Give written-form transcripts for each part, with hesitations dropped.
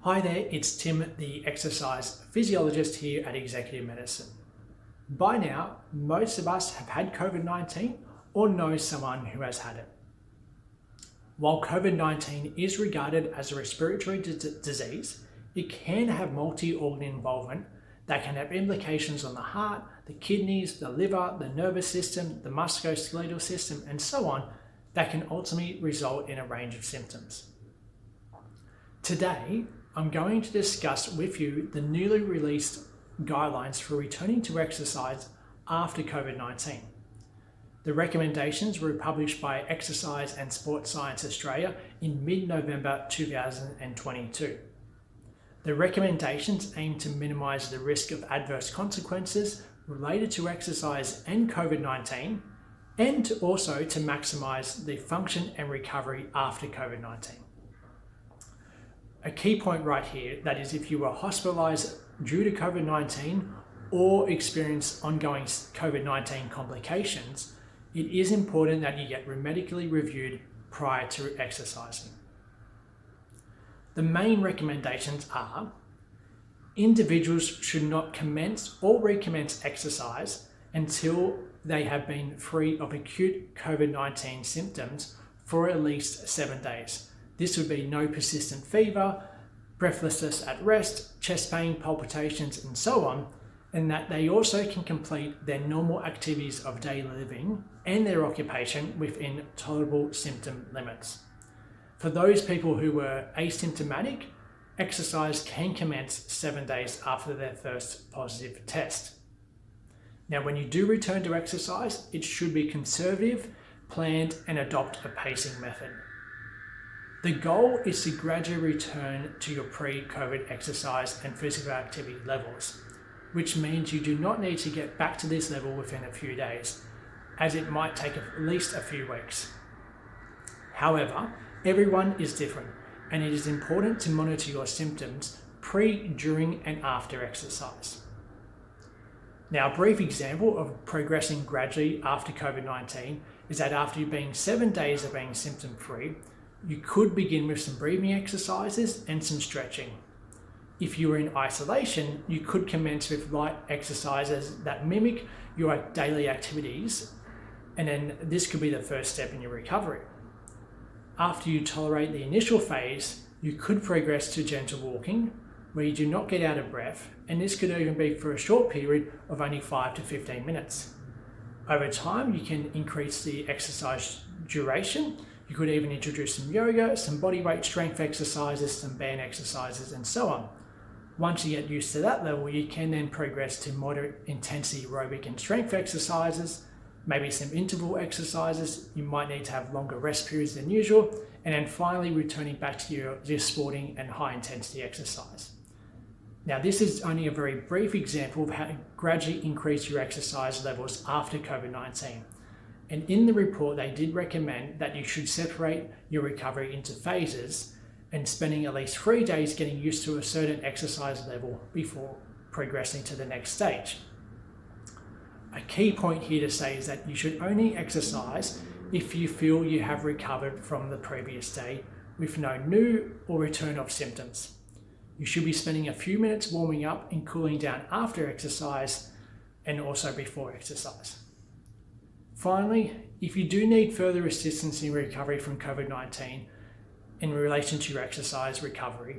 Hi there, it's Tim, the exercise physiologist here at Executive Medicine. By now, most of us have had COVID-19 or know someone who has had it. While COVID-19 is regarded as a respiratory disease, it can have multi-organ involvement that can have implications on the heart, the kidneys, the liver, the nervous system, the musculoskeletal system, and so on, that can ultimately result in a range of symptoms. Today, I'm going to discuss with you the newly released guidelines for returning to exercise after COVID-19. The recommendations were published by Exercise and Sports Science Australia in mid-November 2022. The recommendations aim to minimise the risk of adverse consequences related to exercise and COVID-19, and also to maximise the function and recovery after COVID-19. A key point right here, that is, if you were hospitalised due to COVID-19 or experience ongoing COVID-19 complications, it is important that you get medically reviewed prior to exercising. The main recommendations are: individuals should not commence or recommence exercise until they have been free of acute COVID-19 symptoms for at least 7 days. This would be no persistent fever, breathlessness at rest, chest pain, palpitations, and so on, and that they also can complete their normal activities of daily living and their occupation within tolerable symptom limits. For those people who were asymptomatic, exercise can commence 7 days after their first positive test. Now, when you do return to exercise, it should be conservative, planned, and adopt a pacing method. The goal is to gradually return to your pre-COVID exercise and physical activity levels, which means you do not need to get back to this level within a few days, as it might take at least a few weeks. However, everyone is different, and it is important to monitor your symptoms pre, during, and after exercise. Now, a brief example of progressing gradually after COVID-19 is that after being 7 days of being symptom-free, you could begin with some breathing exercises and some stretching. If you were in isolation, you could commence with light exercises that mimic your daily activities, and then this could be the first step in your recovery. After you tolerate the initial phase, you could progress to gentle walking, where you do not get out of breath, and this could even be for a short period of only 5 to 15 minutes. Over time, you can increase the exercise duration. You could even introduce some yoga, some body weight strength exercises, some band exercises, and so on. Once you get used to that level, you can then progress to moderate intensity aerobic and strength exercises, maybe some interval exercises. You might need to have longer rest periods than usual, and then finally returning back to your sporting and high intensity exercise. Now, this is only a very brief example of how to gradually increase your exercise levels after COVID-19. And in the report, they did recommend that you should separate your recovery into phases and spending at least 3 days getting used to a certain exercise level before progressing to the next stage. A key point here to say is that you should only exercise if you feel you have recovered from the previous day with no new or return of symptoms. You should be spending a few minutes warming up and cooling down after exercise and also before exercise. Finally, if you do need further assistance in recovery from COVID-19 in relation to your exercise recovery,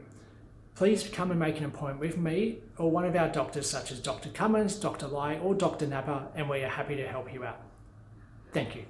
please come and make an appointment with me or one of our doctors, such as Dr. Cummins, Dr. Lai, or Dr. Napa, and we are happy to help you out. Thank you.